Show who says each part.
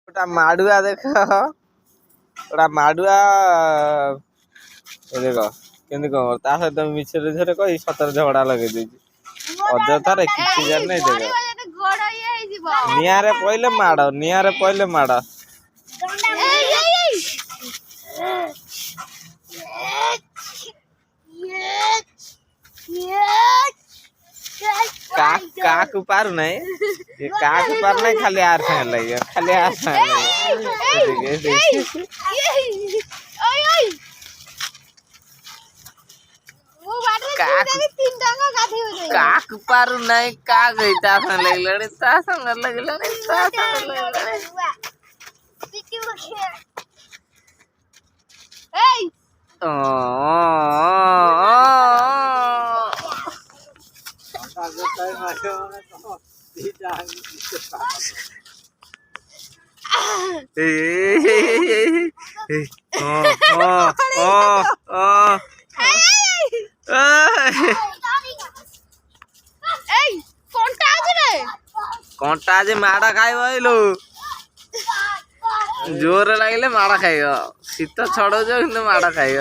Speaker 1: गोटा माडुआ देख गोटा माडुआ देख केमती कौन ता सहित मिछरे झरे कही सतर झगड़ा लगे देछि अजथारे किछि जान नहीं देख नियारे पहिले माड़ काक पार नहीं ये काक पार नहीं खाली आर संग लगे खाली आर संग लगे काक पार नहीं काक ता संग लगले ता संग लगले ता संग लगले ओ कंटा आज माड़ा खाइब जोर लगे माड़ा खाइब शीत छड़ौ कि माड़ा खाइब।